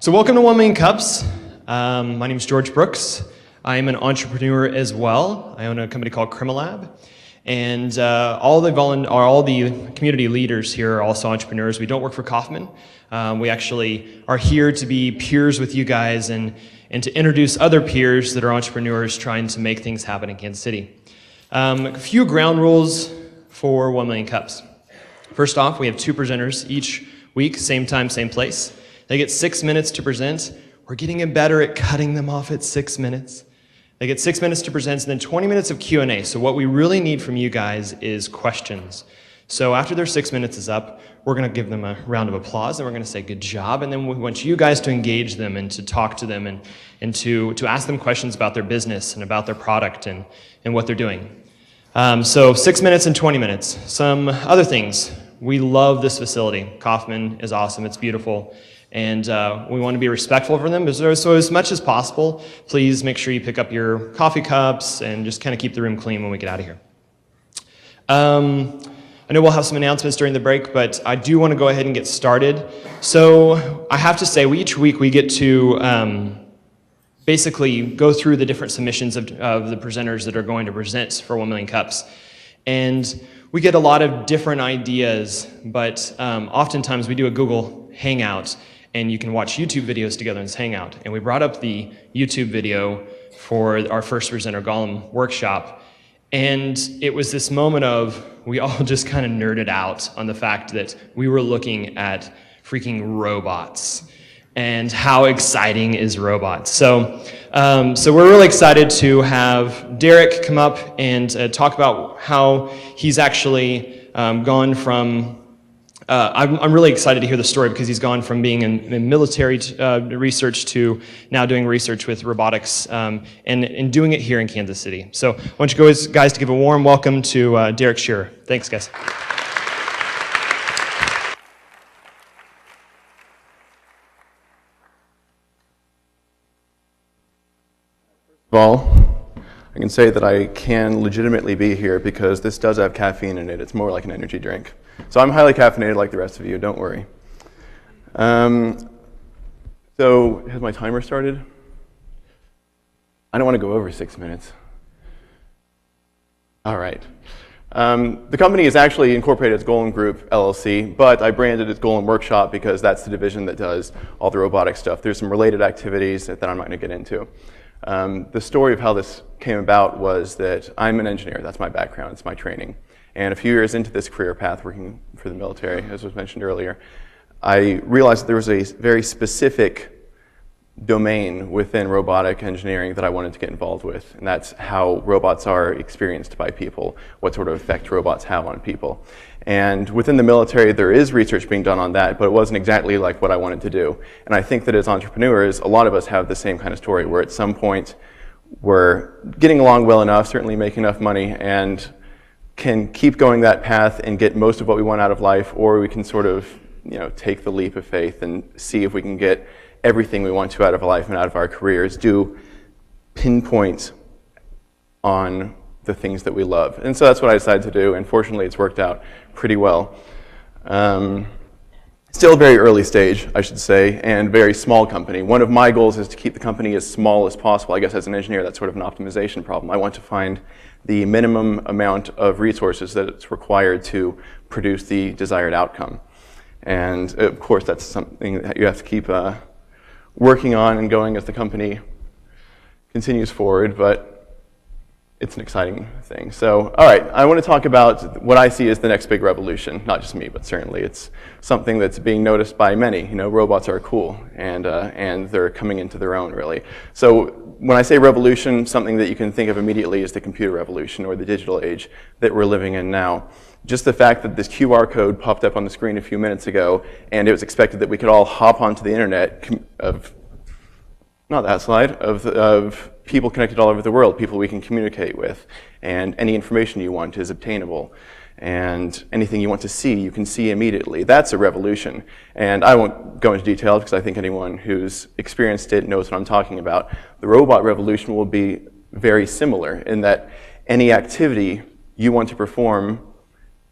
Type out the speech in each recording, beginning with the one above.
So welcome to 1 Million Cups. My name is George Brooks. I am an entrepreneur as well. I own a company called Crimalab. And all the community leaders here are also entrepreneurs. We don't work for Kauffman. We actually are here to be peers with you guys and to introduce other peers that are entrepreneurs trying to make things happen in Kansas City. A few ground rules for 1 Million Cups. First off, we have 2 presenters each week, same time, same place. They get 6 minutes to present. We're getting better at cutting them off at 6 minutes. They get 6 minutes to present and then 20 minutes of Q&A. So what we really need from you guys is questions. So after their 6 minutes is up, we're going to give them a round of applause and we're going to say good job. And then we want you guys to engage them and to talk to them and to ask them questions about their business and about their product and what they're doing. So 6 minutes and 20 minutes. Some other things. We love this facility. Kauffman is awesome. It's beautiful. And we want to be respectful for them. So as much as possible, please make sure you pick up your coffee cups and just kind of keep the room clean when we get out of here. I know we'll have some announcements during the break, but I do want to go ahead and get started. So I have to say, each week we get to basically go through the different submissions of the presenters that are going to present for 1 Million Cups. And we get a lot of different ideas, but oftentimes we do a Google Hangout and you can watch YouTube videos together in this Hangout. And we brought up the YouTube video for our first presenter Golem workshop. And it was this moment of, we all just kind of nerded out on the fact that we were looking at freaking robots. And how exciting is robots? So we're really excited to have Derek come up and talk about how he's actually gone from, I'm really excited to hear the story because he's gone from being in military research to now doing research with robotics and doing it here in Kansas City. So I want you guys to give a warm welcome to Derek Shearer. Thanks, guys. First of all, I can say that I can legitimately be here because this does have caffeine in it. It's more like an energy drink. So I'm highly caffeinated like the rest of you, don't worry. So has my timer started? I don't want to go over 6 minutes. All right. The company is actually incorporated as Golem Group LLC, but I branded it Golem Workshop because that's the division that does all the robotic stuff. There's some related activities that I'm not going to get into. The story of how this came about was that I'm an engineer. That's my background. It's my training. And a few years into this career path, working for the military, as was mentioned earlier, I realized that there was a very specific domain within robotic engineering that I wanted to get involved with, and that's how robots are experienced by people, what sort of effect robots have on people. And within the military, there is research being done on that, but it wasn't exactly like what I wanted to do. And I think that as entrepreneurs, a lot of us have the same kind of story, where at some point we're getting along well enough, certainly making enough money, and can keep going that path and get most of what we want out of life, or we can sort of, take the leap of faith and see if we can get everything we want to out of life and out of our careers, do pinpoint on the things that we love. And so that's what I decided to do, and fortunately it's worked out pretty well. Still a very early stage, I should say, and very small company. One of my goals is to keep the company as small as possible. I guess as an engineer, that's sort of an optimization problem. I want to find the minimum amount of resources that it's required to produce the desired outcome. And of course, that's something that you have to keep working on and going as the company continues forward, but it's an exciting thing. So, all right, I want to talk about what I see as the next big revolution. Not just me, but certainly it's something that's being noticed by many. Robots are cool, and they're coming into their own, really. So when I say revolution, something that you can think of immediately is the computer revolution or the digital age that we're living in now. Just the fact that this QR code popped up on the screen a few minutes ago, and it was expected that we could all hop onto the internet of people connected all over the world, people we can communicate with, and any information you want is obtainable. And anything you want to see, you can see immediately. That's a revolution. And I won't go into detail because I think anyone who's experienced it knows what I'm talking about. The robot revolution will be very similar in that any activity you want to perform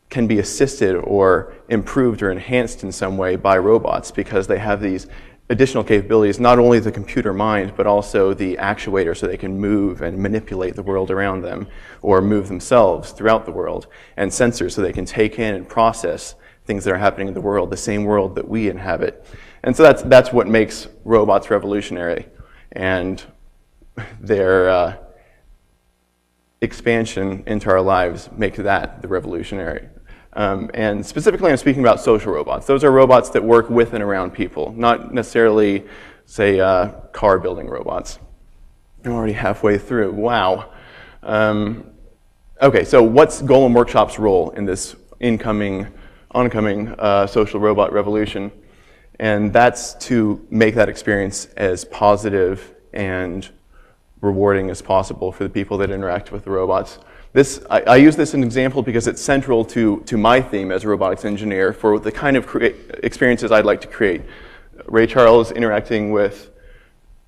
can be assisted or improved or enhanced in some way by robots because they have these additional capabilities, not only the computer mind, but also the actuator so they can move and manipulate the world around them or move themselves throughout the world, and sensors so they can take in and process things that are happening in the world, the same world that we inhabit. And so that's what makes robots revolutionary. And their expansion into our lives makes that the revolutionary. And specifically, I'm speaking about social robots. Those are robots that work with and around people, not necessarily, say, car building robots. I'm already halfway through. Wow. Okay, so what's Golem Workshop's role in this oncoming social robot revolution? And that's to make that experience as positive and rewarding as possible for the people that interact with the robots. I use this as an example because it's central to my theme as a robotics engineer for the kind of experiences I'd like to create. Ray Charles interacting with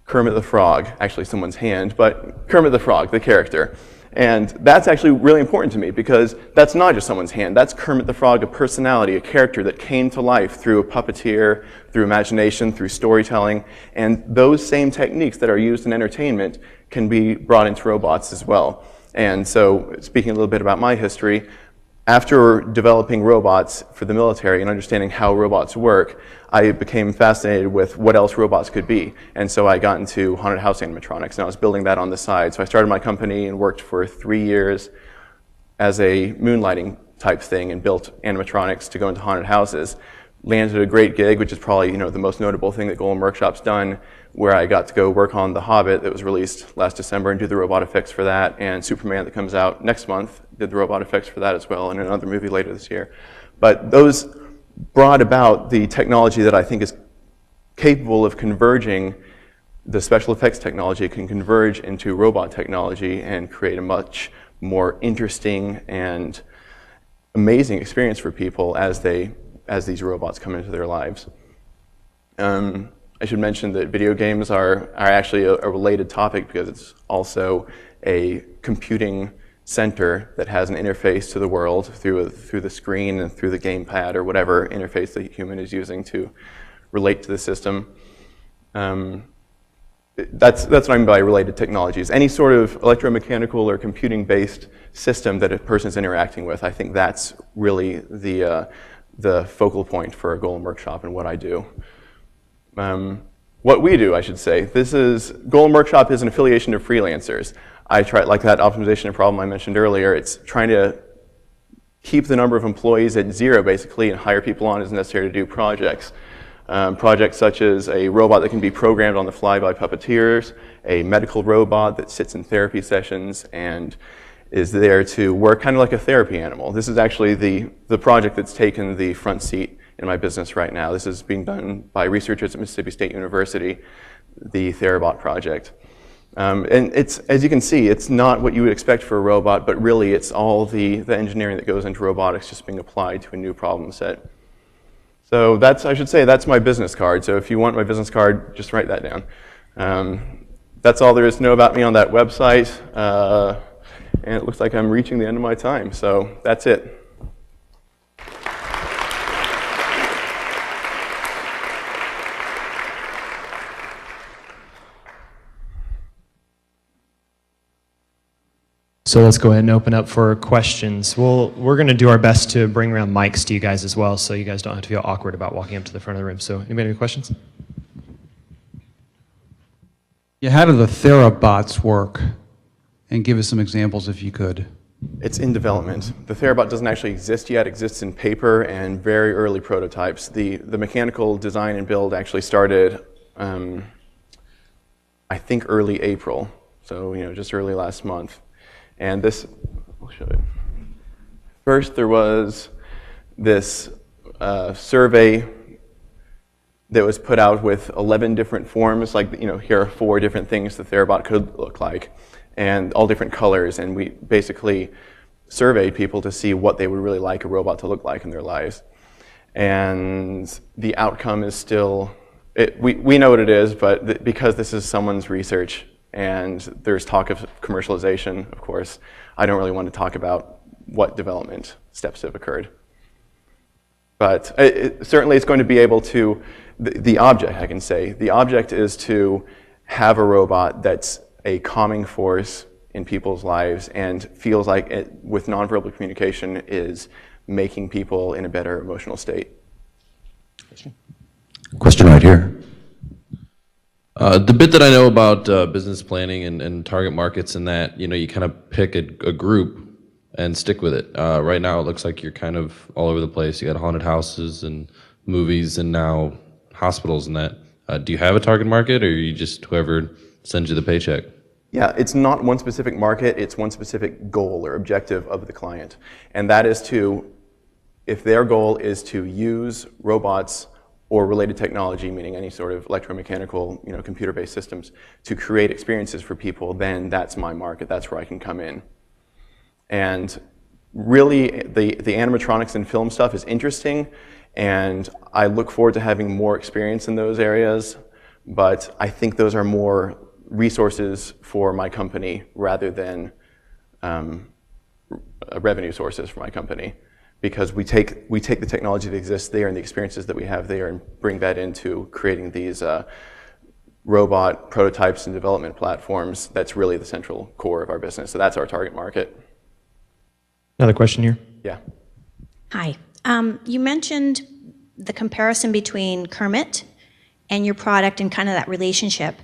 Kermit the Frog, actually someone's hand, but Kermit the Frog, the character. And that's actually really important to me because that's not just someone's hand, that's Kermit the Frog, a personality, a character that came to life through a puppeteer, through imagination, through storytelling, and those same techniques that are used in entertainment can be brought into robots as well. And so, speaking a little bit about my history, after developing robots for the military and understanding how robots work, I became fascinated with what else robots could be. And so I got into haunted house animatronics, and I was building that on the side. So I started my company and worked for 3 years as a moonlighting type thing and built animatronics to go into haunted houses. Landed a great gig, which is probably the most notable thing that Golem Workshop's done, where I got to go work on The Hobbit that was released last December and do the robot effects for that, and Superman that comes out next month, did the robot effects for that as well, and another movie later this year. But those brought about the technology that I think is capable of converging. The special effects technology can converge into robot technology and create a much more interesting and amazing experience for people as these robots come into their lives. I should mention that video games are actually a related topic because it's also a computing center that has an interface to the world through the screen and through the gamepad or whatever interface the human is using to relate to the system. That's what I mean by related technologies. Any sort of electromechanical or computing-based system that a person is interacting with, I think that's really the focal point for a Golem Workshop and what I do. What we do, I should say. Golem Workshop is an affiliation of Freelancers. I try, like that optimization problem I mentioned earlier, it's trying to keep the number of employees at 0, basically, and hire people on as necessary to do projects. Projects such as a robot that can be programmed on the fly by puppeteers, a medical robot that sits in therapy sessions and is there to work kind of like a therapy animal. This is actually the project that's taken the front seat in my business right now. This is being done by researchers at Mississippi State University, the Therabot project. And it's, as you can see, it's not what you would expect for a robot, but really it's all the engineering that goes into robotics just being applied to a new problem set. So I should say, that's my business card. So if you want my business card, just write that down. That's all there is to know about me on that website. And it looks like I'm reaching the end of my time. So that's it. So let's go ahead and open up for questions. We're going to do our best to bring around mics to you guys as well, so you guys don't have to feel awkward about walking up to the front of the room. So anybody have any questions? Yeah, how do the Therabots work? And give us some examples if you could. It's in development. The Therabot doesn't actually exist yet. It exists in paper and very early prototypes. The mechanical design and build actually started, I think, early April. So, just early last month. And this, I'll show you. First, there was this survey that was put out with 11 different forms, like, here are 4 different things the Therabot could look like, and all different colors, and we basically surveyed people to see what they would really like a robot to look like in their lives. And the outcome is still, we know what it is, but because this is someone's research, and there's talk of commercialization, of course, I don't really want to talk about what development steps have occurred. But certainly it's going to be able to, the object, I can say. The object is to have a robot that's a calming force in people's lives and feels like it, with nonverbal communication, is making people in a better emotional state. Question right here. The bit that I know about business planning and target markets and that, you kind of pick a group and stick with it. Right now it looks like you're kind of all over the place. You got haunted houses and movies and now hospitals and that. Do you have a target market, or are you just whoever sends you the paycheck? Yeah, it's not one specific market, it's one specific goal or objective of the client. And that is to, if their goal is to use robots or related technology, meaning any sort of electromechanical, computer-based systems, to create experiences for people, then that's my market, that's where I can come in. And really, the animatronics and film stuff is interesting, and I look forward to having more experience in those areas, but I think those are more resources for my company rather than revenue sources for my company, because we take the technology that exists there and the experiences that we have there and bring that into creating these robot prototypes and development platforms. That's really the central core of our business. So that's our target market. Another question here. Yeah. Hi. You mentioned the comparison between Kermit and your product and kind of that relationship.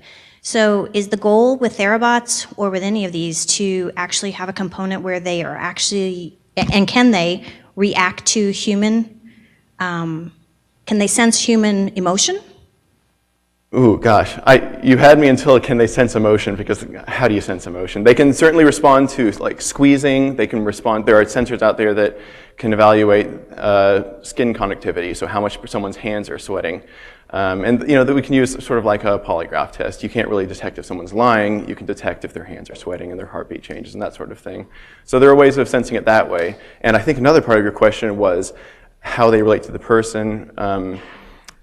So is the goal with Therabots or with any of these to actually have a component where they are actually, and can they react to human, can they sense human emotion? Ooh, gosh. You had me until can they sense emotion, because how do you sense emotion? They can certainly respond to like squeezing. They can respond. There are sensors out there that can evaluate skin conductivity, so how much someone's hands are sweating. And that we can use sort of like a polygraph test. You can't really detect if someone's lying. You can detect if their hands are sweating and their heartbeat changes and that sort of thing. So there are ways of sensing it that way. And I think another part of your question was how they relate to the person.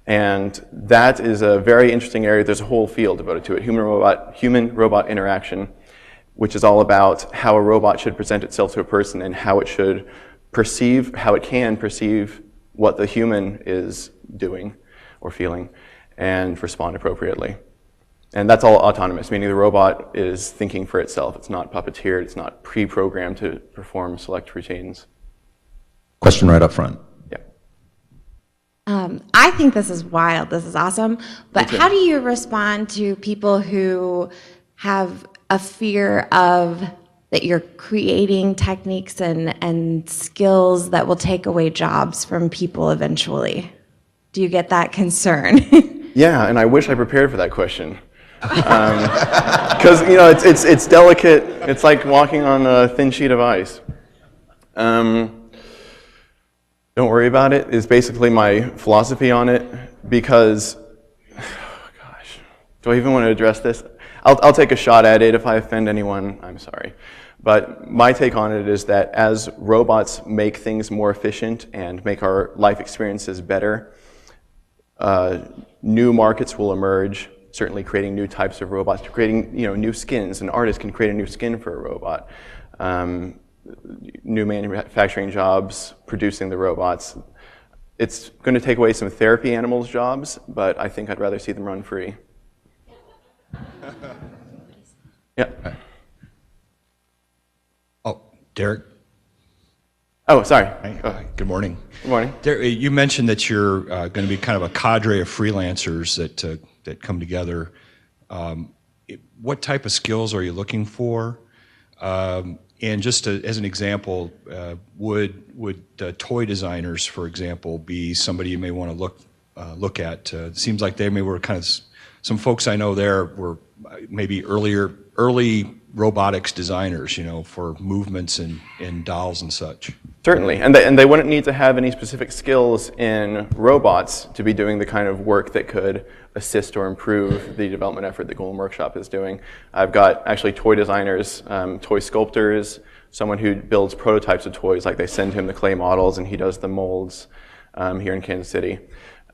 And that is a very interesting area. There's a whole field devoted to it, human-robot interaction, which is all about how a robot should present itself to a person and how it should perceive, how it can perceive what the human is doing or feeling and respond appropriately. And that's all autonomous, meaning the robot is thinking for itself. It's not puppeteered. It's not pre-programmed to perform select routines. Question right up front. I think this is wild. This is awesome. But how do you respond to people who have a fear of that you're creating techniques and skills that will take away jobs from people eventually? Do you get that concern? Yeah, and I wish I prepared for that question. Because it's delicate. It's like walking on a thin sheet of ice. Don't worry about it is basically my philosophy on it, because, gosh, do I even want to address this? I'll take a shot at it. If I offend anyone, I'm sorry. But my take on it is that as robots make things more efficient and make our life experiences better, new markets will emerge, certainly creating new types of robots, creating new skins. An artist can create a new skin for a robot. New manufacturing jobs, producing the robots. It's going to take away some therapy animals' jobs, but I think I'd rather see them run free. Yeah. Oh, Derek. Oh, sorry. Good morning. Good morning. Derek, you mentioned that you're going to be kind of a cadre of freelancers that come together. What type of skills are you looking for? And just as an example, would toy designers, for example, be somebody you may want to look at? It seems like they were kind of some folks I know there were maybe early robotics designers, for movements in dolls and such. Certainly, and they wouldn't need to have any specific skills in robots to be doing the kind of work that could assist or improve the development effort that Golden Workshop is doing. I've got actually toy designers, toy sculptors, someone who builds prototypes of toys, like they send him the clay models and he does the molds here in Kansas City.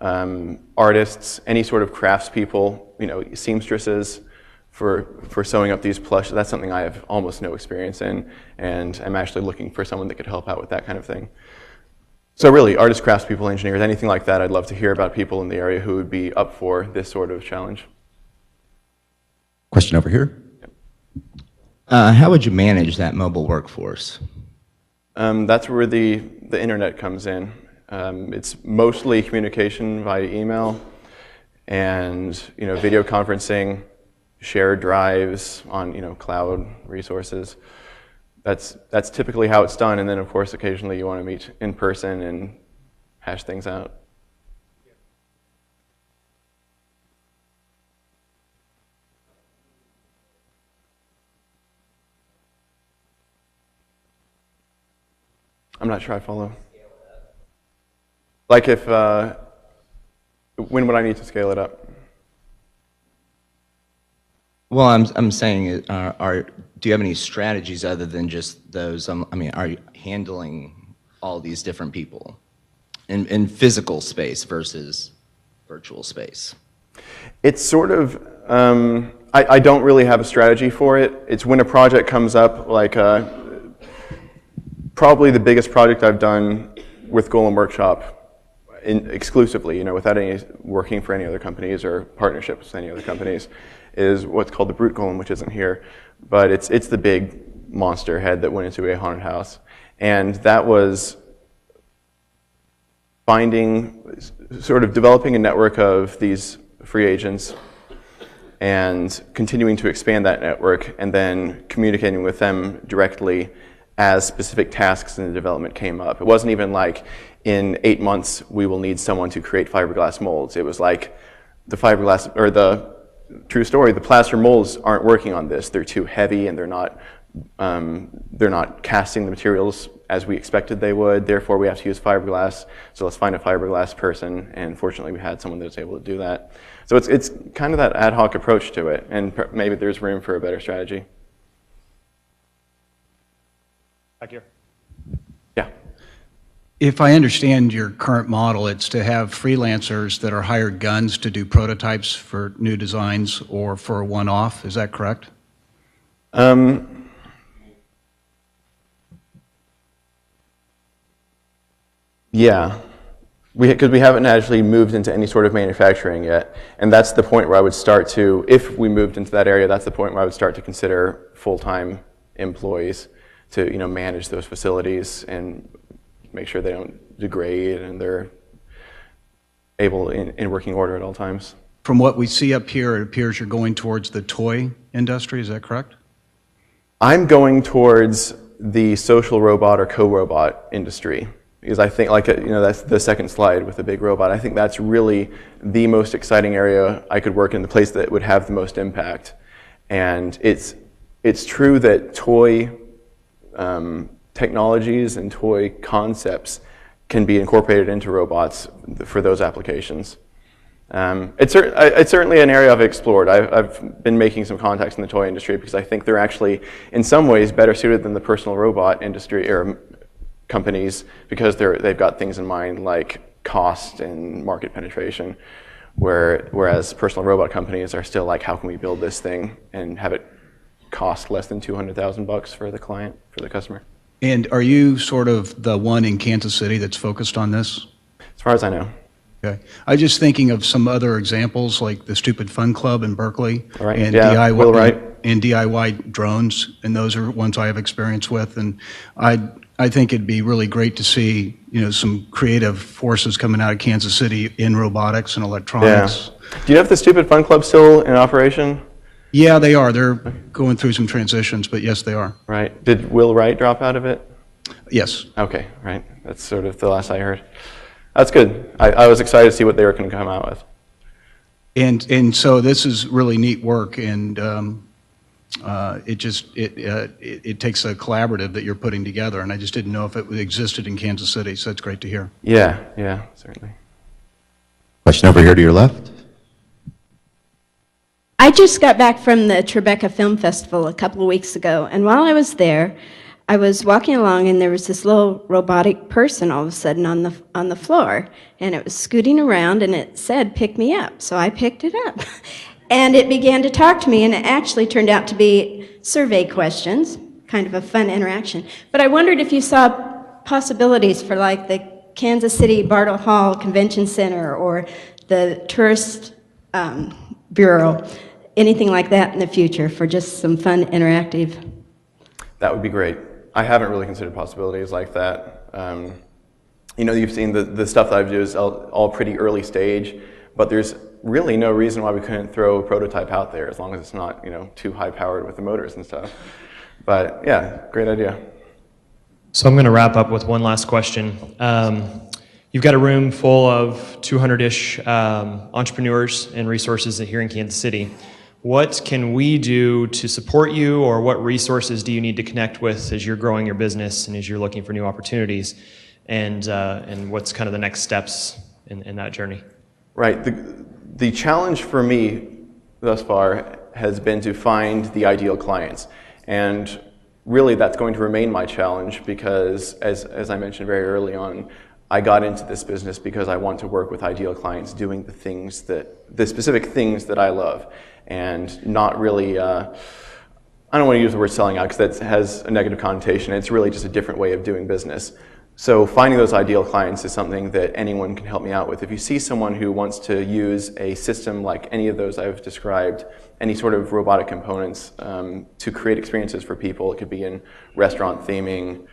Artists, any sort of craftspeople, seamstresses for sewing up these plush. That's something I have almost no experience in, and I'm actually looking for someone that could help out with that kind of thing. So really, artists, craftspeople, engineers, anything like that, I'd love to hear about people in the area who would be up for this sort of challenge. Question over here. How would you manage that mobile workforce? That's where the internet comes in. It's mostly communication via email and video conferencing, shared drives on cloud resources. That's typically how it's done, and then of course occasionally you want to meet in person and hash things out. I'm not sure I follow. Like if, when would I need to scale it up? Well, I'm saying, do you have any strategies other than just those? I mean, are you handling all these different people in physical space versus virtual space? It's sort of, I don't really have a strategy for it. It's when a project comes up, like probably the biggest project I've done with Golem Workshop exclusively, without any working for any other companies or partnerships with any other companies, is what's called the Brute Golem, which isn't here, but it's the big monster head that went into a haunted house. And that was sort of developing a network of these free agents and continuing to expand that network and then communicating with them directly as specific tasks in the development came up. It wasn't even like, in 8 months, we will need someone to create fiberglass molds. It was like, the fiberglass, or the true story, the plaster molds aren't working on this. They're too heavy and they're not casting the materials as we expected they would. Therefore, we have to use fiberglass. So let's find a fiberglass person. And fortunately, we had someone that was able to do that. So it's kind of that ad hoc approach to it. And maybe there's room for a better strategy. Back here. Yeah. If I understand your current model, it's to have freelancers that are hired guns to do prototypes for new designs or for a one-off. Is that correct? Yeah, because we haven't actually moved into any sort of manufacturing yet. And that's the point where I would start to, if we moved into that area, that's the point where I would start to consider full-time employees to manage those facilities and make sure they don't degrade and they're able in working order at all times. From what we see up here, it appears you're going towards the toy industry. Is that correct? I'm going towards the social robot or co-robot industry because I think, that's the second slide with the big robot. I think that's really the most exciting area I could work in, the place that would have the most impact. And it's true that toy technologies and toy concepts can be incorporated into robots for those applications. It's certainly an area I've explored. I've been making some contacts in the toy industry because I think they're actually, in some ways, better suited than the personal robot industry or companies because they've got things in mind like cost and market penetration, whereas personal robot companies are still like, how can we build this thing and have it cost less than $200,000 for the client, for the customer? And are you sort of the one in Kansas City that's focused on this? As far as I know. Okay. I was just thinking of some other examples like the Stupid Fun Club in Berkeley and Yeah, Will Wright. and DIY drones, and those are ones I have experience with. And I think it'd be really great to see some creative forces coming out of Kansas City in robotics and electronics. Yeah. Do you have the Stupid Fun Club still in operation? Yeah, they are. They're going through some transitions, but yes, they are. Right. Did Will Wright drop out of it? Yes. Okay, right. That's sort of the last I heard. That's good. I was excited to see what they were going to come out with. And so this is really neat work, and it takes a collaborative that you're putting together, and I just didn't know if it existed in Kansas City, so that's great to hear. Yeah, certainly. Question over here to your left. I just got back from the Tribeca Film Festival a couple of weeks ago, and while I was there, I was walking along and there was this little robotic person all of a sudden on the floor, and it was scooting around and it said, "Pick me up." So I picked it up. And it began to talk to me, and it actually turned out to be survey questions, kind of a fun interaction. But I wondered if you saw possibilities for like the Kansas City Bartle Hall Convention Center or the Tourist Bureau, anything like that in the future for just some fun interactive? That would be great. I haven't really considered possibilities like that. You know, you've seen the stuff that I've done is all pretty early stage, but there's really no reason why we couldn't throw a prototype out there as long as it's not, you know, too high powered with the motors and stuff. But yeah, great idea. So I'm going to wrap up with one last question. You've got a room full of 200-ish entrepreneurs and resources here in Kansas City. What can we do to support you, or what resources do you need to connect with as you're growing your business and as you're looking for new opportunities? And what's kind of the next steps in that journey? Right. The challenge for me thus far has been to find the ideal clients. And really that's going to remain my challenge because, as I mentioned very early on, I got into this business because I want to work with ideal clients doing the specific things that I love, and not really, I don't want to use the word selling out because that has a negative connotation. It's really just a different way of doing business. So finding those ideal clients is something that anyone can help me out with. If you see someone who wants to use a system like any of those I've described, any sort of robotic components to create experiences for people, it could be in restaurant theming,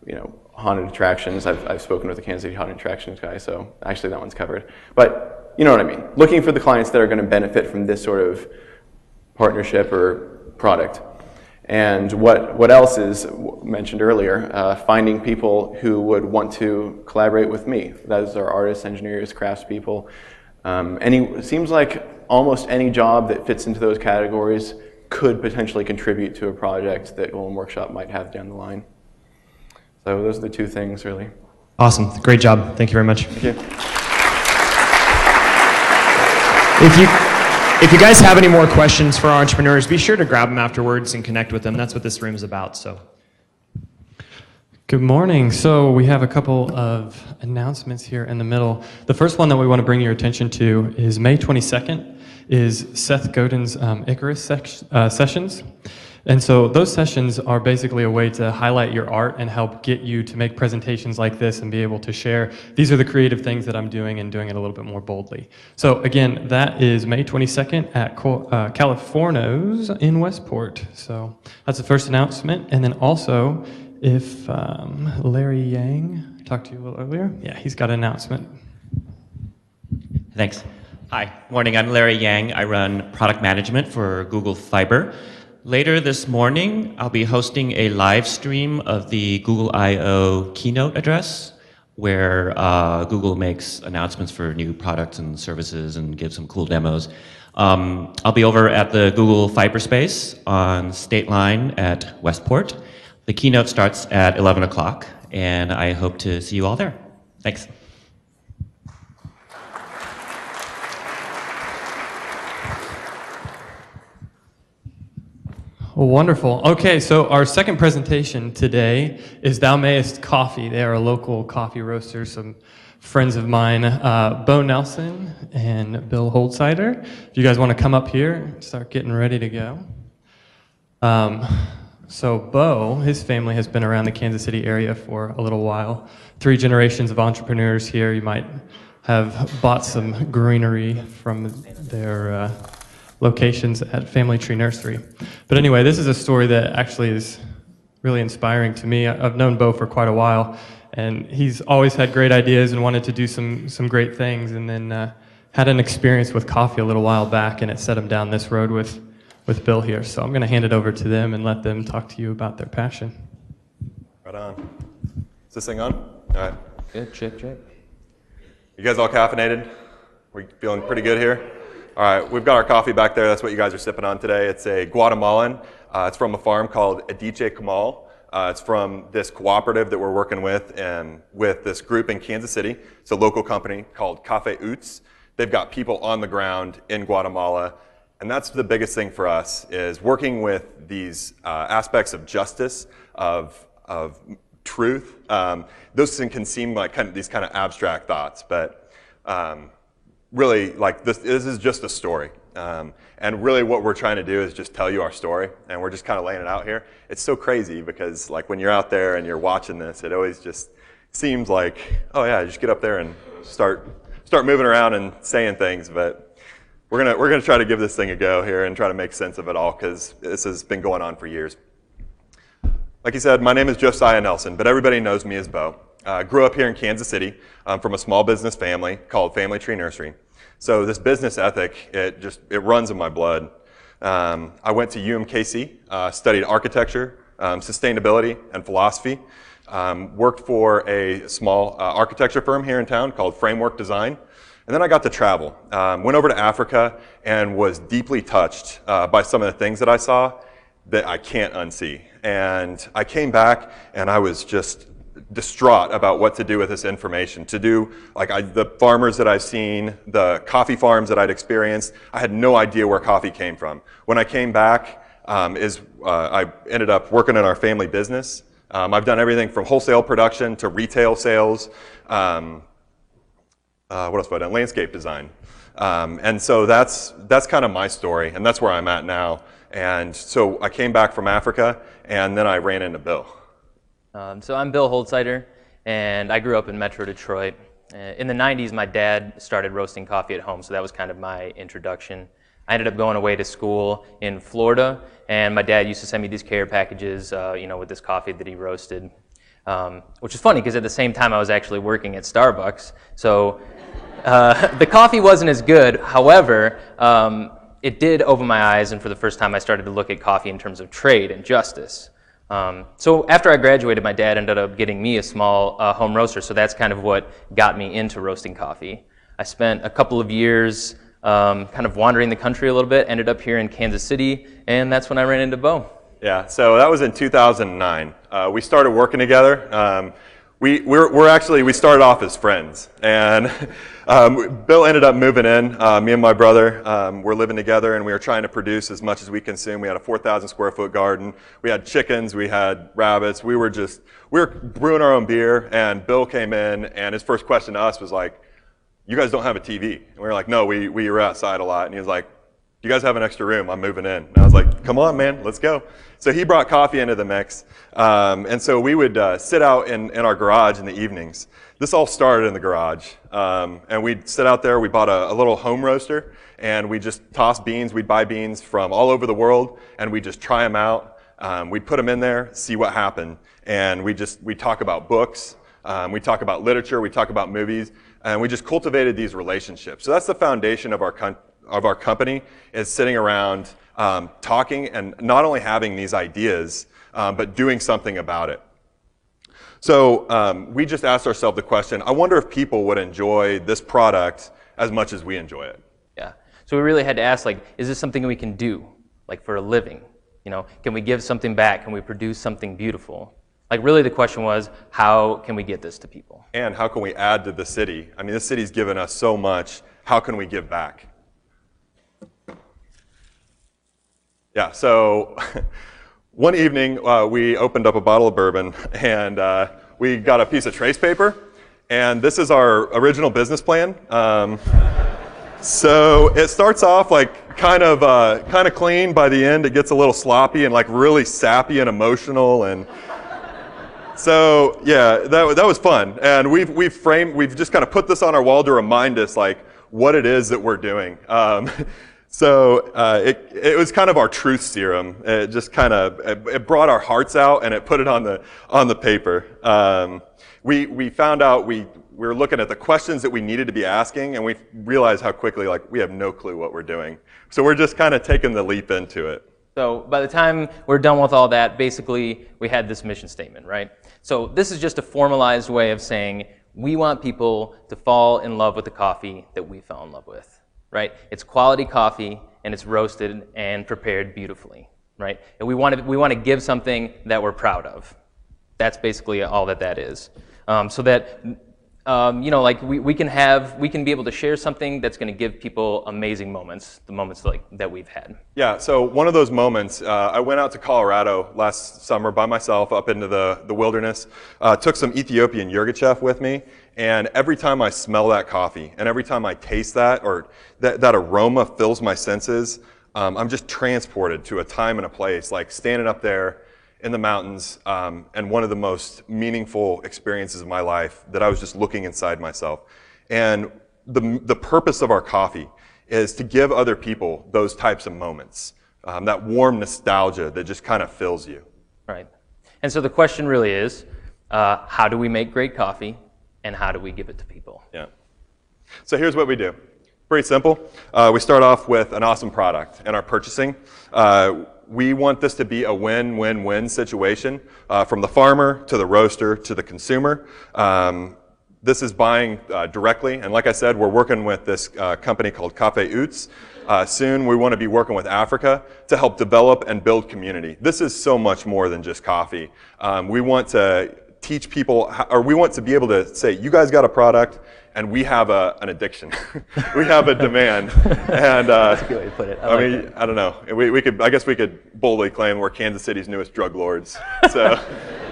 you know, haunted attractions. I've spoken with the Kansas City haunted attractions guy, so actually that one's covered. But you know what I mean. Looking for the clients that are going to benefit from this sort of partnership or product. And what else is mentioned earlier, finding people who would want to collaborate with me. Those are artists, engineers, craftspeople. It seems like almost any job that fits into those categories could potentially contribute to a project that Golden Workshop might have down the line. So those are the two things, really. Awesome. Great job. Thank you very much. Thank you. If you guys have any more questions for our entrepreneurs, be sure to grab them afterwards and connect with them. That's what this room is about. So, good morning. So we have a couple of announcements here in the middle. The first one that we want to bring your attention to is May 22nd is Seth Godin's Icarus Sessions. And so those sessions are basically a way to highlight your art and help get you to make presentations like this and be able to share, these are the creative things that I'm doing, and doing it a little bit more boldly. So again, that is May 22nd at Californo's in Westport. So that's the first announcement. And then also, if Larry Yang, I talked to you a little earlier. Yeah, he's got an announcement. Thanks. Hi, morning, I'm Larry Yang. I run product management for Google Fiber. Later this morning, I'll be hosting a live stream of the Google I/O keynote address, where Google makes announcements for new products and services and gives some cool demos. I'll be over at the Google Fiber space on State Line at Westport. The keynote starts at 11 o'clock, and I hope to see you all there. Thanks. Wonderful. Okay, so our second presentation today is Mayst Coffee. They are a local coffee roaster, some friends of mine, Bo Nelson and Bill Holdsider. If you guys want to come up here, start getting ready to go. So Bo, his family has been around the Kansas City area for a little while. 3 generations of entrepreneurs here. You might have bought some greenery from their locations at Family Tree Nursery. But anyway, this is a story that actually is really inspiring to me. I've known Bo for quite a while, and he's always had great ideas and wanted to do some great things, and then had an experience with coffee a little while back, and it set him down this road with Bill here. So I'm going to hand it over to them and let them talk to you about their passion. Right on. Is this thing on? All right. Good, check. You guys all caffeinated? We feeling pretty good here? All right, we've got our coffee back there. That's what you guys are sipping on today. It's a Guatemalan. It's from a farm called Adiche Camal. It's from this cooperative that we're working with, and with this group in Kansas City. It's a local company called Café Uts. They've got people on the ground in Guatemala, and that's the biggest thing for us, is working with these aspects of justice, of truth. Those things can seem like these kind of abstract thoughts, but really, like this is just a story. And really what we're trying to do is just tell you our story, and we're just kind of laying it out here. It's so crazy because like when you're out there and you're watching this, it always just, seems like, oh yeah, just get up there and start moving around and saying things. But we're gonna try to give this thing a go here and try to make sense of it all, because this has been going on for years. Like you said, my name is Josiah Nelson, but everybody knows me as Bo. Grew up here in Kansas City from a small business family called Family Tree Nursery. So this business ethic, it runs in my blood. I went to UMKC, studied architecture, sustainability, and philosophy. Worked for a small architecture firm here in town called Framework Design. And then I got to travel. Went over to Africa and was deeply touched by some of the things that I saw that I can't unsee. And I came back and I was just distraught about what to do with this information. The farmers that I've seen, the coffee farms that I'd experienced, I had no idea where coffee came from. When I came back, I ended up working in our family business. I've done everything from wholesale production to retail sales. What else have I done? Landscape design. And so that's kind of my story, and that's where I'm at now. And so I came back from Africa, and then I ran into Bill. So I'm Bill Holzheiter, and I grew up in Metro Detroit. In the 90s, my dad started roasting coffee at home, so that was kind of my introduction. I ended up going away to school in Florida, and my dad used to send me these care packages, with this coffee that he roasted, which is funny because at the same time I was actually working at Starbucks. So the coffee wasn't as good. However, it did open my eyes, and for the first time I started to look at coffee in terms of trade and justice. So after I graduated, my dad ended up getting me a small home roaster, so that's kind of what got me into roasting coffee. I spent a couple of years kind of wandering the country a little bit, ended up here in Kansas City, and that's when I ran into Bo. Yeah, so that was in 2009. We started working together. We started off as friends, and Bill ended up moving in. Me and my brother were living together, and we were trying to produce as much as we consume. We had a 4,000 square foot garden. We had chickens, we had rabbits. We were brewing our own beer, and Bill came in, and his first question to us was like, "You guys don't have a TV?" And we were like, "No, we were outside a lot." And he was like, "Do you guys have an extra room? I'm moving in." And I was like, "Come on, man, let's go." So he brought coffee into the mix. And so we would sit out in our garage in the evenings. This all started in the garage. And we'd sit out there. We bought a little home roaster, and we just toss beans. We'd buy beans from all over the world, and we'd just try them out. We'd put them in there, see what happened. And we'd talk about books. We'd talk about literature. We'd talk about movies. And we just cultivated these relationships. So that's the foundation of our company, is sitting around talking and not only having these ideas, but doing something about it. So we just asked ourselves the question, I wonder if people would enjoy this product as much as we enjoy it. Yeah. So we really had to ask, is this something we can do, for a living? Can we give something back? Can we produce something beautiful? Really the question was, how can we get this to people? And how can we add to the city? I mean, this city's given us so much. How can we give back? Yeah, so one evening we opened up a bottle of bourbon, and we got a piece of trace paper, and this is our original business plan. So it starts off kind of clean. By the end, it gets a little sloppy and really sappy and emotional, and so yeah, that was fun. And we've just kind of put this on our wall to remind us what it is that we're doing. So it was kind of our truth serum. It just it brought our hearts out, and it put it on the paper. We found out we were looking at the questions that we needed to be asking, and we realized how quickly we have no clue what we're doing. So we're just kind of taking the leap into it. So by the time we're done with all that, basically we had this mission statement, right? So this is just a formalized way of saying we want people to fall in love with the coffee that we fell in love with. Right? It's quality coffee, and it's roasted and prepared beautifully, right? And we want to give something that we're proud of. That's basically all that is. So that we can be able to share something that's going to give people amazing moments, the moments that we've had. Yeah. So one of those moments, I went out to Colorado last summer by myself up into the wilderness. Took some Ethiopian yirgacheffe with me. And every time I smell that coffee, and every time I taste that, or that aroma fills my senses, I'm just transported to a time and a place, standing up there in the mountains, and one of the most meaningful experiences of my life that I was just looking inside myself. And the purpose of our coffee is to give other people those types of moments, that warm nostalgia that just kind of fills you. Right. And so the question really is, how do we make great coffee, and how do we give it to people? Yeah. So here's what we do. Pretty simple. We start off with an awesome product in our purchasing. We want this to be a win-win-win situation, from the farmer to the roaster to the consumer. This is buying directly, and like I said, we're working with this company called Café Uts. Soon we want to be working with Africa to help develop and build community. This is so much more than just coffee. We want to teach people, or we want to be able to say, you guys got a product, and we have an addiction. We have a demand. And That's a good way to put it. I mean, I don't know. I guess we could boldly claim we're Kansas City's newest drug lords. So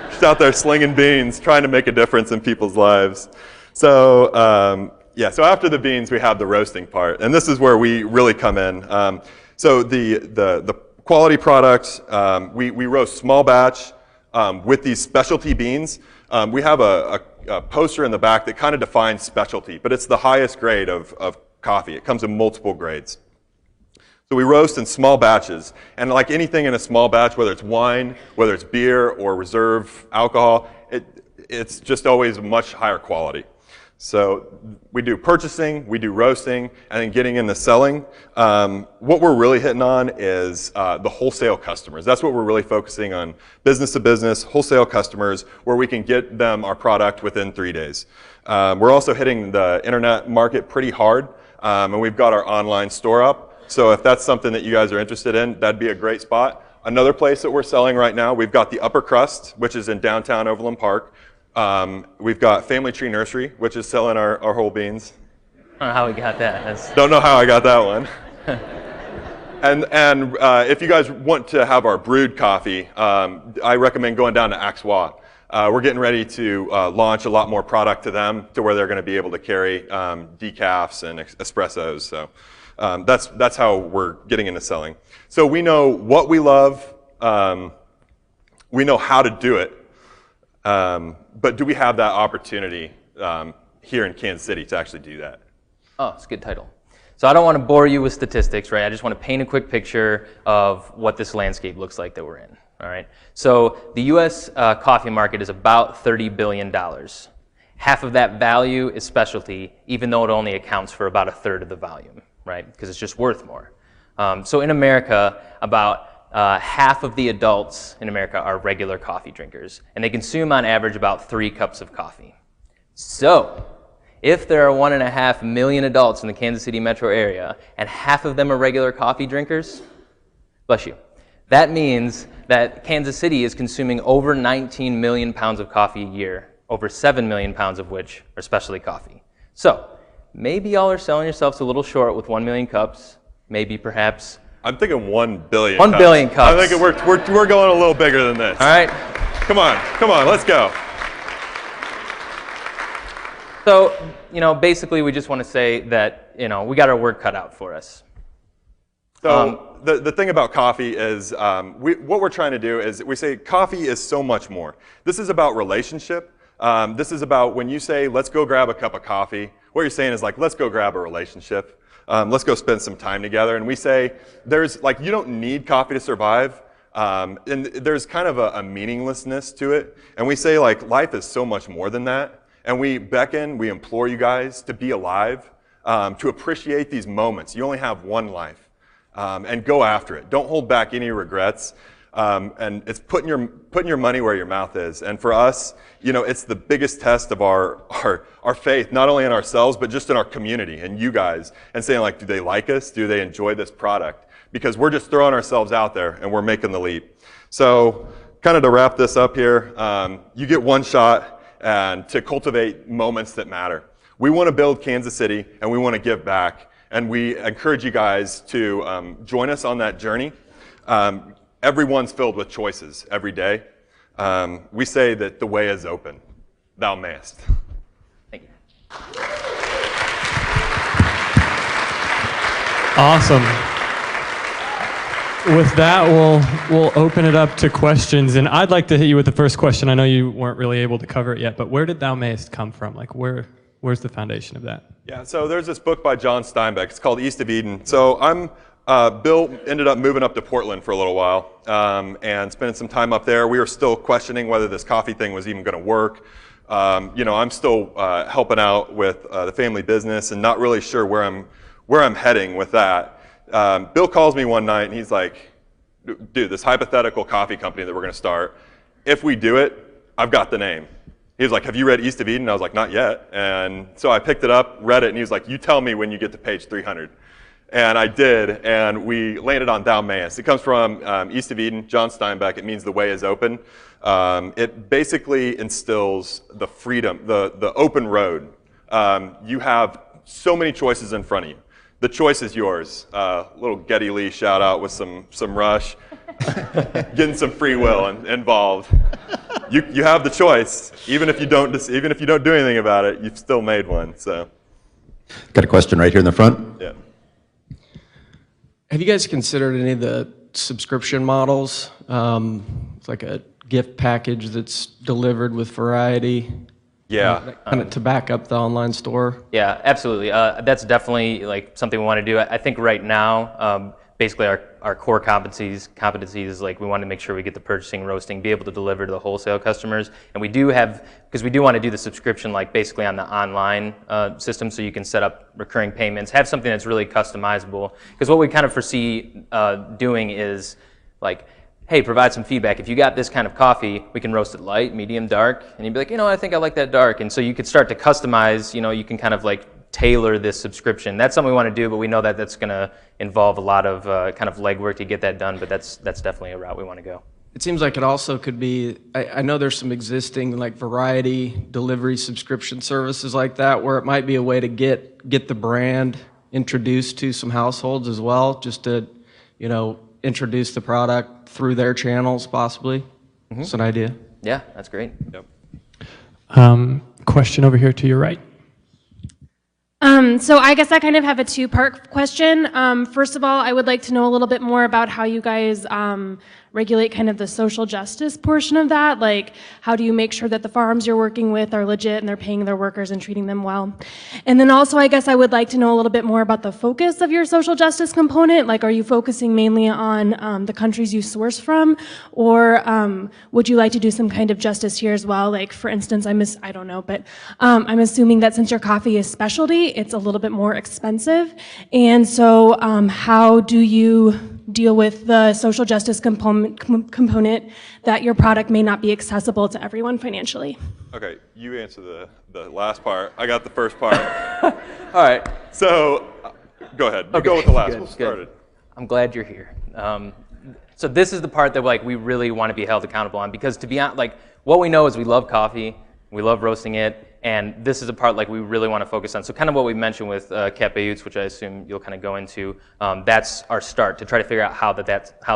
just out there slinging beans, trying to make a difference in people's lives. So yeah, so after the beans, we have the roasting part. And this is where we really come in. So the quality products, we roast small batch with these specialty beans. We have a poster in the back that kind of defines specialty, but it's the highest grade of coffee. It comes in multiple grades. So we roast in small batches, and like anything in a small batch, whether it's wine, whether it's beer or reserve alcohol, it's just always much higher quality. So we do purchasing, we do roasting, and then getting into selling. What we're really hitting on is the wholesale customers. That's what we're really focusing on, business to business, wholesale customers, where we can get them our product within 3 days. We're also hitting the internet market pretty hard, and we've got our online store up. So if that's something that you guys are interested in, that'd be a great spot. Another place that we're selling right now, we've got the Upper Crust, which is in downtown Overland Park. We've got Family Tree Nursery, which is selling our whole beans. I don't know how we got that. Don't know how I got that one. And if you guys want to have our brewed coffee, I recommend going down to Axwa. We're getting ready to launch a lot more product to them, to where they're going to be able to carry decafs and espressos. So that's how we're getting into selling. So we know what we love. We know how to do it. But do we have that opportunity here in Kansas City to actually do that? Oh, it's a good title. So I don't want to bore you with statistics, right? I just want to paint a quick picture of what this landscape looks like that we're in, all right? So the U.S. Coffee market is about $30 billion. Half of that value is specialty, even though it only accounts for about a third of the volume, right? Because it's just worth more. So in America, about half of the adults in America are regular coffee drinkers, and they consume on average about 3 cups of coffee. So, if there are 1.5 million adults in the Kansas City metro area, and half of them are regular coffee drinkers, bless you, that means that Kansas City is consuming over 19 million pounds of coffee a year, over 7 million pounds of which are specialty coffee. So, maybe y'all are selling yourselves a little short with 1 million cups, maybe perhaps I'm thinking 1 billion. 1 billion cups. I think we're going a little bigger than this. All right. Come on, let's go. So, basically we just want to say that, we got our work cut out for us. So the thing about coffee is, what we're trying to do is we say coffee is so much more. This is about relationship. This is about when you say, let's go grab a cup of coffee, what you're saying is like, let's go grab a relationship. Let's go spend some time together. And we say, you don't need coffee to survive. And there's kind of a meaninglessness to it. And we say, life is so much more than that. And we implore you guys to be alive, to appreciate these moments. You only have one life. And go after it. Don't hold back any regrets. And it's putting your money where your mouth is. And for us, it's the biggest test of our faith, not only in ourselves, but just in our community and you guys, and saying do they like us? Do they enjoy this product? Because we're just throwing ourselves out there and we're making the leap. So kind of to wrap this up here, you get one shot and to cultivate moments that matter. We want to build Kansas City and we want to give back. And we encourage you guys to join us on that journey. Everyone's filled with choices every day. We say that the way is open. Thou mayest. Thank you. Awesome. with that, we'll open it up to questions, and I'd like to hit you with the first question. I know you weren't really able to cover it yet, but where did Thou Mayst come from? Like, where's the foundation of that? Yeah, so there's this book by John Steinbeck. It's called East of Eden. So Bill ended up moving up to Portland for a little while and spending some time up there. We were still questioning whether this coffee thing was even going to work. I'm still helping out with the family business and not really sure where I'm heading with that. Bill calls me one night and he's like, dude, this hypothetical coffee company that we're going to start, if we do it, I've got the name. He was like, have you read East of Eden? I was like, not yet. And so I picked it up, read it, and he was like, you tell me when you get to page 300. And I did, and we landed on Thou Mayst. It comes from East of Eden, John Steinbeck. It means the way is open. It basically instills the freedom, the open road. You have so many choices in front of you. The choice is yours. Little Geddy Lee shout out with some Rush, getting some free will involved. You have the choice, even if you don't do anything about it. You've still made one. So, got a question right here in the front. Yeah. Have you guys considered any of the subscription models? It's like a gift package that's delivered with variety. Yeah. Kind of to back up the online store. Yeah, absolutely. That's definitely like something we want to do. I think right now, basically our core competencies, like we want to make sure we get the purchasing, roasting, be able to deliver to the wholesale customers. And we do because we do want to do the subscription like basically on the online system, so you can set up recurring payments, have something that's really customizable. Because what we kind of foresee doing is like, hey, provide some feedback. If you got this kind of coffee, we can roast it light, medium, dark. And you'd be like, I think I like that dark. And so you could start to customize, you can kind of like tailor this subscription. That's something we want to do, but we know that that's going to involve a lot of kind of legwork to get that done, but that's definitely a route we want to go. It seems like it also could be, I know there's some existing like variety delivery subscription services like that, where it might be a way to get the brand introduced to some households as well, just to, introduce the product through their channels possibly. Mm-hmm. It's an idea. Yeah, that's great. Yep. Question over here to your right. So I guess I kind of have a two-part question. First of all, I would like to know a little bit more about how you guys regulate kind of the social justice portion of that. Like, how do you make sure that the farms you're working with are legit and they're paying their workers and treating them well? And then also, I guess I would like to know a little bit more about the focus of your social justice component. Like, are you focusing mainly on the countries you source from? Or would you like to do some kind of justice here as well? Like, for instance, I don't know, but I'm assuming that since your coffee is specialty, it's a little bit more expensive. And so how do you deal with the social justice component that your product may not be accessible to everyone financially? Okay, you answer the last part. I got the first part. All right. So go ahead. You okay. go with the last Good, one. Started. I'm glad you're here. So this is the part that like we really want to be held accountable on, because to be honest, like what we know is we love coffee, we love roasting it, and this is a part like we really want to focus on. So kind of what we mentioned with Cafe Utes, which I assume you'll kind of go into, that's our start to try to figure out how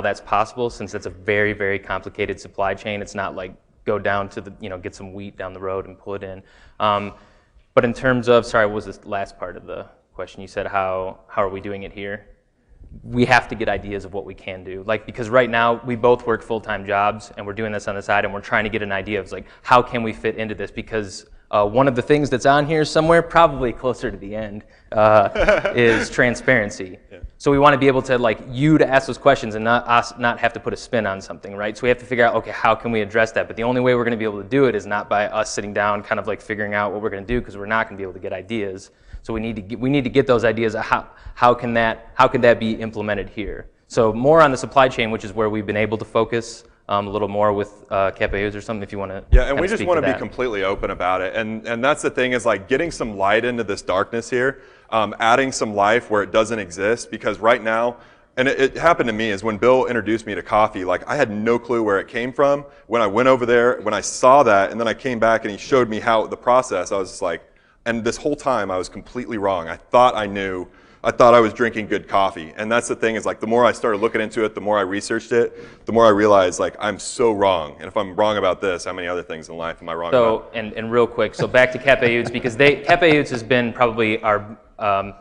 that's possible, since it's a very, very complicated supply chain. It's not like go down to the, get some wheat down the road and pull it in. But in terms of, sorry, what was this last part of the question? You said how are we doing it here? We have to get ideas of what we can do. Like, because right now we both work full-time jobs and we're doing this on the side and we're trying to get an idea of like, how can we fit into this? Because one of the things that's on here somewhere, probably closer to the end, is transparency. Yeah. So we want to be able to like you to ask those questions and not have to put a spin on something, right? So we have to figure out, okay, how can we address that? But the only way we're going to be able to do it is not by us sitting down, kind of like figuring out what we're going to do, because we're not going to be able to get ideas. So we need to get those ideas. How can that be implemented here? So more on the supply chain, which is where we've been able to focus a little more with Cafe or something, if you want to. Yeah, and we just want to be completely open about it. And that's the thing, is like getting some light into this darkness here, adding some life where it doesn't exist, because right now, and it happened to me, is when Bill introduced me to coffee, like I had no clue where it came from. When I went over there, when I saw that, and then I came back and he showed me how the process, I was just like, and this whole time I was completely wrong. I thought I knew I thought I was drinking good coffee. And that's the thing is like the more I started looking into it, the more I researched it, the more I realized like I'm so wrong. And if I'm wrong about this, how many other things in life am I wrong about? And real quick, so back to Cafe Utes, because Cafe Utes has been probably our,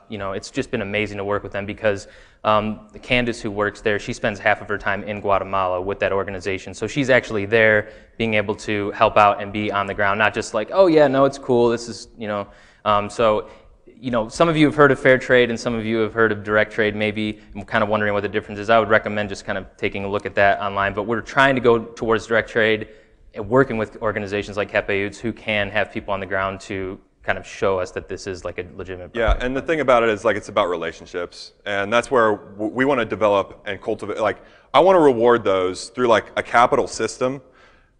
it's just been amazing to work with them because Candace, who works there, she spends half of her time in Guatemala with that organization. So she's actually there being able to help out and be on the ground, not just like, oh yeah, no, it's cool, this is, some of you have heard of fair trade and some of you have heard of direct trade maybe, and kind of wondering what the difference is. I would recommend just kind of taking a look at that online, but we're trying to go towards direct trade and working with organizations like Cafe Utes who can have people on the ground to kind of show us that this is like a legitimate Yeah, and the thing about it is like it's about relationships, and that's where we want to develop and cultivate. Like I want to reward those through like a capital system.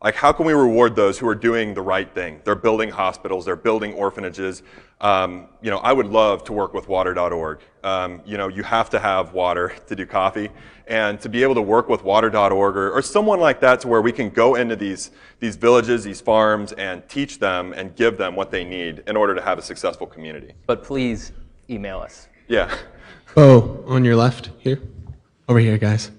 Like how can we reward those who are doing the right thing? They're building hospitals, they're building orphanages. I would love to work with water.org. You have to have water to do coffee, and to be able to work with water.org or someone like that to where we can go into these villages, these farms, and teach them and give them what they need in order to have a successful community. But please email us. Yeah. Oh, on your left here. Over here, guys.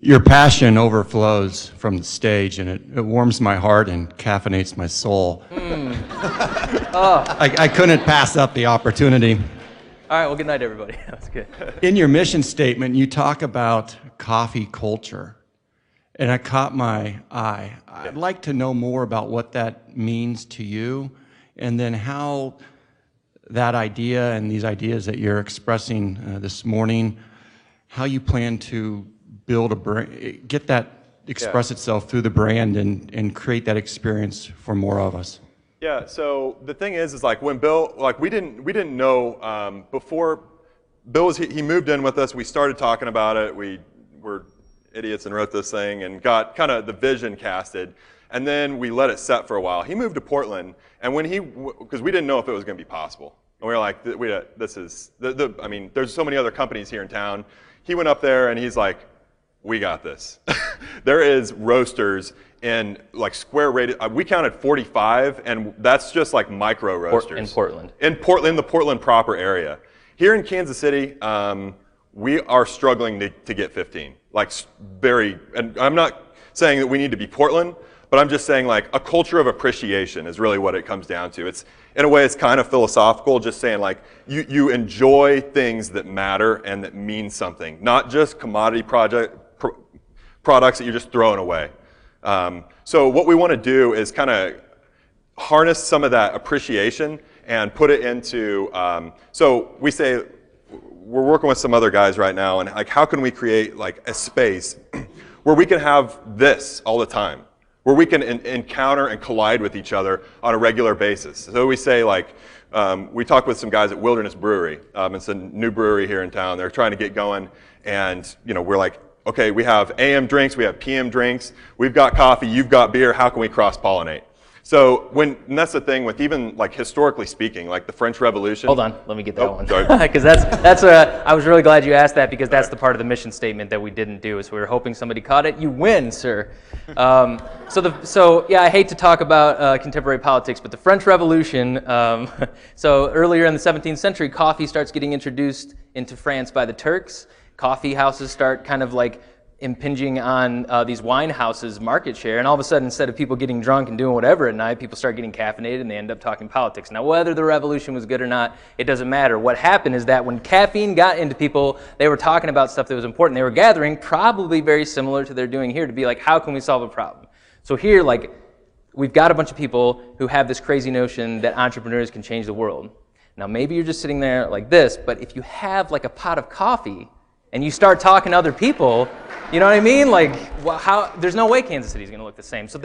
Your passion overflows from the stage, and it warms my heart and caffeinates my soul. I couldn't pass up the opportunity. All right, well, good night, everybody. That was good. In your mission statement, you talk about coffee culture, and it caught my eye. I'd like to know more about what that means to you, and then how that idea and these ideas that you're expressing this morning, how you plan to build a brand, get that express itself through the brand and create that experience for more of us. Yeah, so the thing is like when Bill, like we didn't know before Bill he moved in with us, we started talking about it, we were idiots and wrote this thing and got kind of the vision casted, and then we let it set for a while. He moved to Portland, and when because we didn't know if it was going to be possible. And we were like, there's so many other companies here in town. He went up there and he's like, we got this. There is roasters in like square radius. We counted 45, and that's just like micro roasters. In Portland. In Portland, the Portland proper area. Here in Kansas City, we are struggling to get 15. Like and I'm not saying that we need to be Portland, but I'm just saying like a culture of appreciation is really what it comes down to. It's, in a way, it's kind of philosophical, just saying like you enjoy things that matter and that mean something, not just commodity products that you're just throwing away. So what we want to do is kind of harness some of that appreciation and put it into, so we say, we're working with some other guys right now, and like how can we create like a space where we can have this all the time, where we can encounter and collide with each other on a regular basis. So we say like, we talked with some guys at Wilderness Brewery. It's a new brewery here in town. They're trying to get going, and we're like, okay, we have AM drinks, we have PM drinks, we've got coffee, you've got beer, how can we cross-pollinate? So and that's the thing with even like historically speaking, like the French Revolution. Hold on, let me get that one. Because that's I was really glad you asked that, because that's the part of the mission statement that we didn't do, is we were hoping somebody caught it. You win, sir. So I hate to talk about contemporary politics, but the French Revolution, so earlier in the 17th century, coffee starts getting introduced into France by the Turks. Coffee houses start kind of like impinging on these wine houses' market share, and all of a sudden, instead of people getting drunk and doing whatever at night, people start getting caffeinated and they end up talking politics. Now, whether the revolution was good or not, it doesn't matter. What happened is that when caffeine got into people, they were talking about stuff that was important. They were gathering, probably very similar to they're doing here, to be like, how can we solve a problem? So here, like, we've got a bunch of people who have this crazy notion that entrepreneurs can change the world. Now, maybe you're just sitting there like this, but if you have like a pot of coffee and you start talking to other people, you know what I mean? Like, there's no way Kansas City is going to look the same. So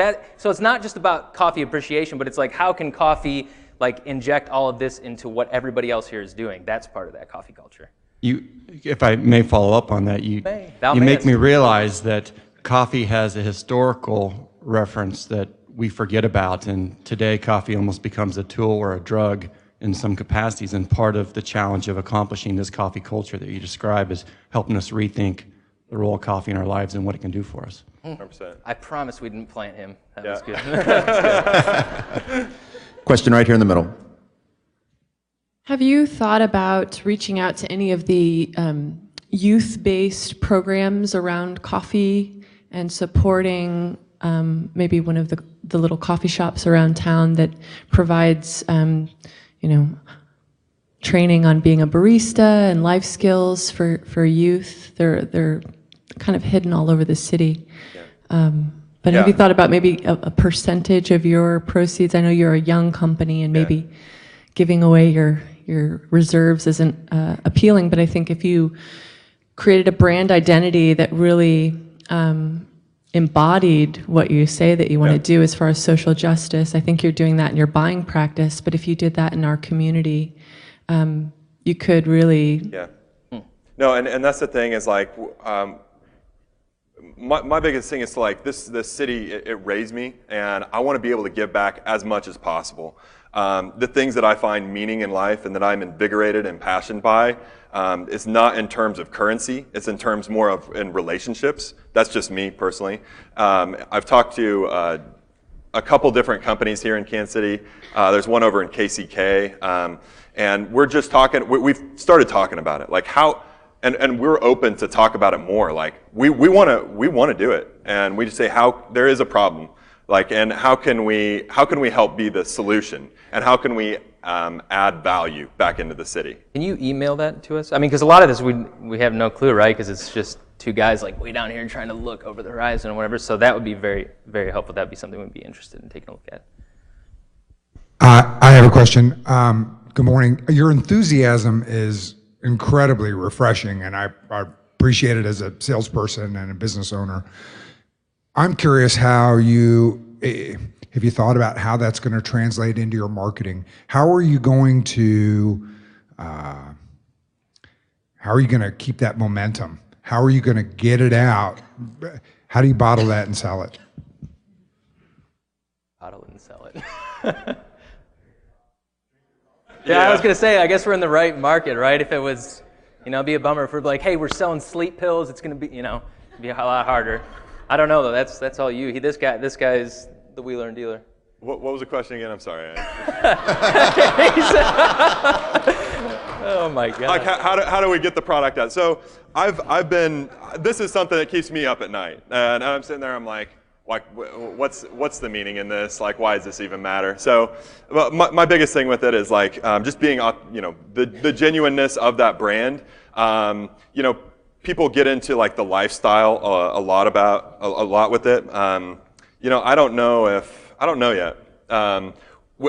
it's not just about coffee appreciation, but it's like, how can coffee like inject all of this into what everybody else here is doing? That's part of that coffee culture. If I may follow up on that, you make me realize that coffee has a historical reference that we forget about, and today coffee almost becomes a tool or a drug in some capacities, and part of the challenge of accomplishing this coffee culture that you describe is helping us rethink the role of coffee in our lives and what it can do for us. 100%. I promise we didn't plant him. That was good. Question right here in the middle. Have you thought about reaching out to any of the youth-based programs around coffee and supporting maybe one of the little coffee shops around town that provides, training on being a barista and life skills for youth? They're kind of hidden all over the city. But have you thought about maybe a percentage of your proceeds? I know you're a young company and maybe giving away your reserves isn't appealing, but I think if you created a brand identity that really embodied what you say that you want to do as far as social justice, I think you're doing that in your buying practice, but if you did that in our community, you could really... Yeah. No, and that's the thing is like, my biggest thing is to like, this city, it raised me, and I want to be able to give back as much as possible. The things that I find meaning in life and that I'm invigorated and passionate by, it's not in terms of currency, it's in terms more of in relationships. That's just me personally. I've talked to a couple different companies here in Kansas City. There's one over in KCK, and we're just talking, we've started talking about it, like how, and we're open to talk about it more. Like we want to do it, and we just say how there is a problem, like, and how can we help be the solution, and how can we add value back into the city? Can you email that to us? I mean, because a lot of this we have no clue, right? Because it's just two guys like way down here trying to look over the horizon or whatever. So that would be very, very helpful. That'd be something we'd be interested in taking a look at. I have a question. Good morning. Your enthusiasm is incredibly refreshing, and I appreciate it as a salesperson and a business owner. I'm curious how have you thought about how that's going to translate into your marketing? How are you going to keep that momentum? How are you going to get it out? How do you bottle that and sell it? Bottle it and sell it. Yeah, I was going to say, I guess we're in the right market, right? If it was, it'd be a bummer if we're like, hey, we're selling sleep pills, it's going to be, be a lot harder. I don't know though. That's all you. This guy's the wheeler and dealer. What was the question again? I'm sorry. Oh my God. Like how do we get the product out? So this is something that keeps me up at night, and I'm sitting there. I'm like what's the meaning in this? Like, why does this even matter? So, my biggest thing with it is like just being, the genuineness of that brand. People get into like the lifestyle a lot with it. I don't know yet.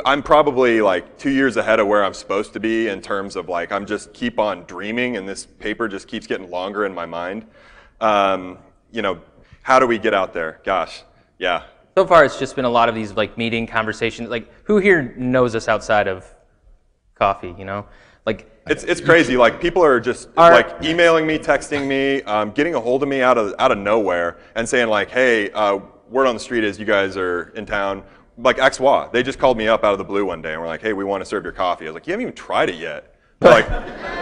I'm probably like 2 years ahead of where I'm supposed to be in terms of like I'm just keep on dreaming, and this paper just keeps getting longer in my mind. How do we get out there? Gosh, yeah. So far, it's just been a lot of these like meeting conversations. Like, who here knows us outside of coffee? Like it's crazy. Like people are just like emailing me, texting me, getting a hold of me out of nowhere, and saying like, hey, word on the street is you guys are in town. Like XWA, they just called me up out of the blue one day and were like, hey, we want to serve your coffee. I was like, you haven't even tried it yet. They're like,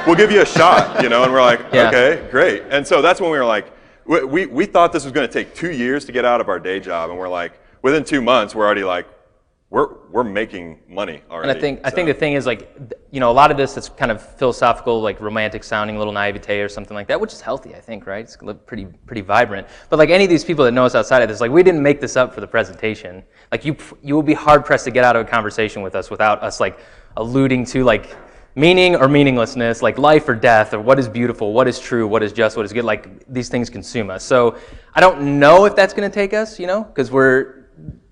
we'll give you a shot, and we're like, okay, great. And so that's when we were like, we thought this was going to take 2 years to get out of our day job, and we're like, within 2 months, we're already like, we're making money already. And I think the thing is like, a lot of this is kind of philosophical, like romantic sounding, a little naivete or something like that, which is healthy, I think, right? It's pretty vibrant. But like any of these people that know us outside of this, like we didn't make this up for the presentation. Like you will be hard pressed to get out of a conversation with us without us like alluding to like meaning or meaninglessness, like life or death, or what is beautiful, what is true, what is just, what is good. Like these things consume us. So I don't know if that's going to take us, because we're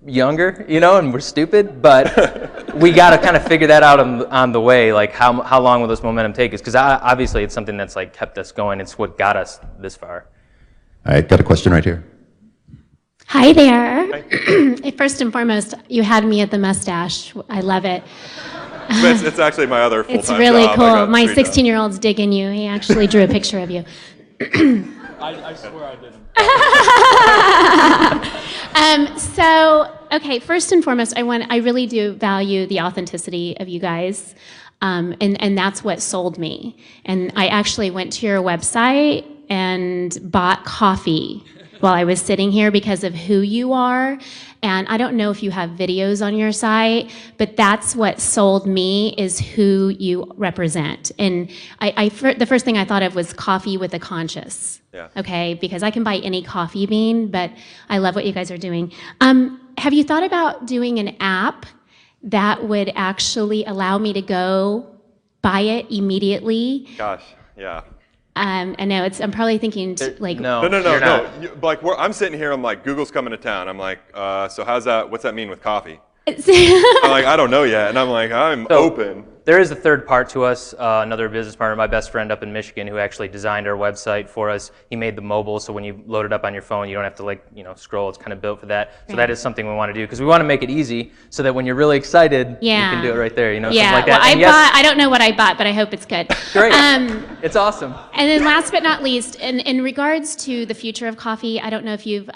younger, and we're stupid, but we got to kind of figure that out on the way, like how long will this momentum take us? Because obviously it's something that's like kept us going. It's what got us this far. All right, got a question right here. Hi there. First and foremost, you had me at the mustache. I love it. It's actually my other full-time job. It's really cool. My 16-year-old's digging you. He actually drew a picture of you. I swear I didn't. Okay, first and foremost, I really do value the authenticity of you guys, and that's what sold me. And I actually went to your website and bought coffee while I was sitting here because of who you are. And I don't know if you have videos on your site, but that's what sold me is who you represent. And the first thing I thought of was coffee with a conscience. Yeah. Okay, because I can buy any coffee bean, but I love what you guys are doing. Have you thought about doing an app that would actually allow me to go buy it immediately? Gosh, yeah. I know I'm probably thinking like No. I'm sitting here. I'm like, Google's coming to town. I'm like, so what's that mean with coffee? I'm like, I don't know yet. And I'm like, I'm open. There is a third part to us, another business partner, my best friend up in Michigan, who actually designed our website for us. He made the mobile, so when you load it up on your phone, you don't have to scroll. It's kind of built for that. So that is something we want to do because we want to make it easy so that when you're really excited, you can do it right there. Something like that. Well, I don't know what I bought, but I hope it's good. Great. It's awesome. And then last but not least, in regards to the future of coffee, I don't know if you've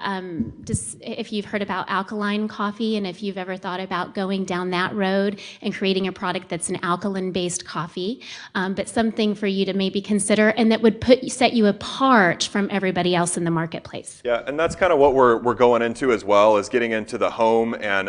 heard about alkaline coffee and if you've ever thought about going down that road and creating a product that's an alkaline-based coffee, but something for you to maybe consider and that would set you apart from everybody else in the marketplace. Yeah, and that's kind of what we're going into as well, is getting into the home and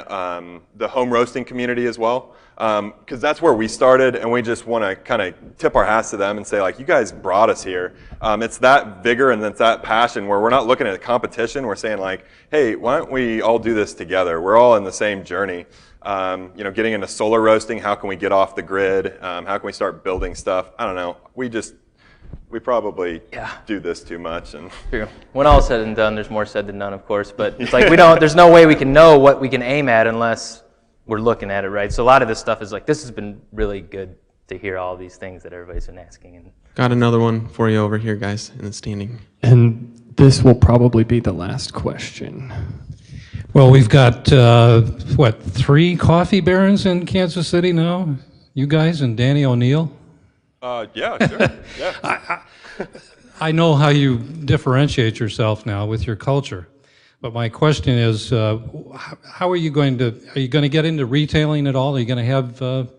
the home roasting community as well, because that's where we started, and we just want to kind of tip our hats to them and say, like, you guys brought us here. It's that vigor and it's that passion where we're not looking at a competition. We're saying, like, hey, why don't we all do this together? We're all in the same journey. Getting into solar roasting, how can we get off the grid? How can we start building stuff? I don't know. We probably do this too much. And True. When all is said and done, there's more said than none, of course. But it's like there's no way we can know what we can aim at unless we're looking at it, right? So a lot of this stuff is like, this has been really good to hear all these things that everybody's been asking. And Got another one for you over here, guys, in the standing. And this will probably be the last question. Well, we've got, 3 coffee barons in Kansas City now? You guys and Danny O'Neill? Yeah, sure. Yeah. I know how you differentiate yourself now with your culture, but my question is, how are you going to get into retailing at all? Are you going to have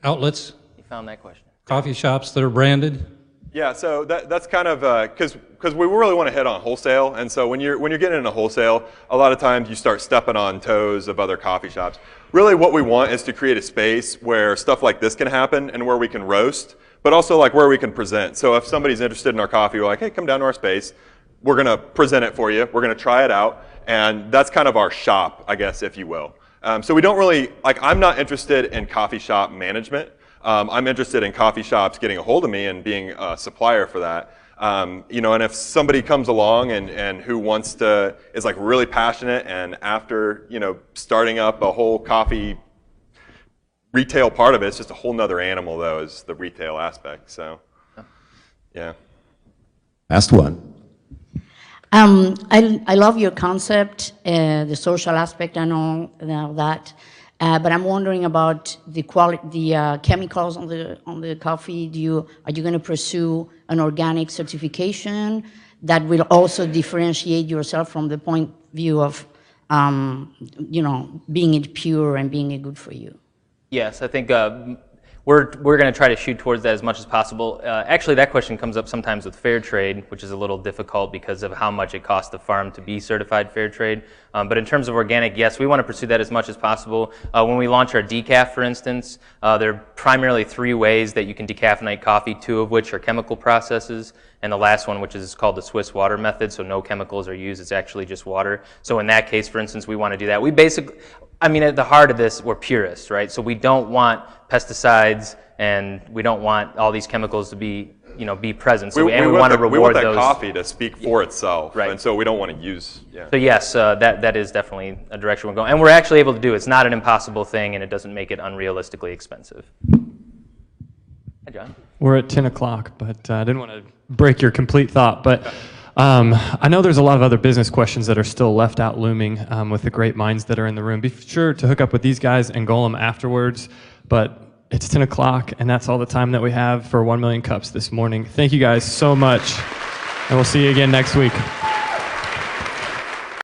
outlets? You found that question. Coffee shops that are branded? Yeah, so that's kind of because we really want to hit on wholesale, and so when you're getting into wholesale, a lot of times you start stepping on toes of other coffee shops. Really, what we want is to create a space where stuff like this can happen and where we can roast, but also like where we can present. So if somebody's interested in our coffee, we're like, hey, come down to our space. We're going to present it for you. We're going to try it out, and that's kind of our shop, I guess, if you will. So we don't really I'm not interested in coffee shop management. I'm interested in coffee shops getting a hold of me and being a supplier for that. And if somebody comes along and who is like really passionate, and after, starting up a whole coffee retail part of it, it's just a whole nother animal though, is the retail aspect. So, yeah. Last one. I love your concept, the social aspect and all that. But I'm wondering about the chemicals on the coffee. Are you going to pursue an organic certification that will also differentiate yourself from the point of view of, being it pure and being it good for you? Yes, I think we're going to try to shoot towards that as much as possible. Actually, that question comes up sometimes with fair trade, which is a little difficult because of how much it costs the farm to be certified fair trade. But in terms of organic, yes, we want to pursue that as much as possible. When we launch our decaf, for instance, there are primarily 3 ways that you can decaffeinate coffee, 2 of which are chemical processes, and the last one, which is called the Swiss water method, so no chemicals are used, it's actually just water. So in that case, for instance, we want to do that. We basically, at the heart of this, we're purists, right? So we don't want pesticides, and we don't want all these chemicals to be present. So we want to reward those. We want that coffee to speak for itself, right? And so we don't want to use. Yeah. So yes, that is definitely a direction we're going, and we're actually able to do it. It's not an impossible thing, and it doesn't make it unrealistically expensive. Hi, John. We're at 10 o'clock, but I didn't want to break your complete thought. But I know there's a lot of other business questions that are still left out looming with the great minds that are in the room. Be sure to hook up with these guys and Golem afterwards. But it's 10 o'clock, and that's all the time that we have for 1 Million Cups this morning. Thank you guys so much, and we'll see you again next week.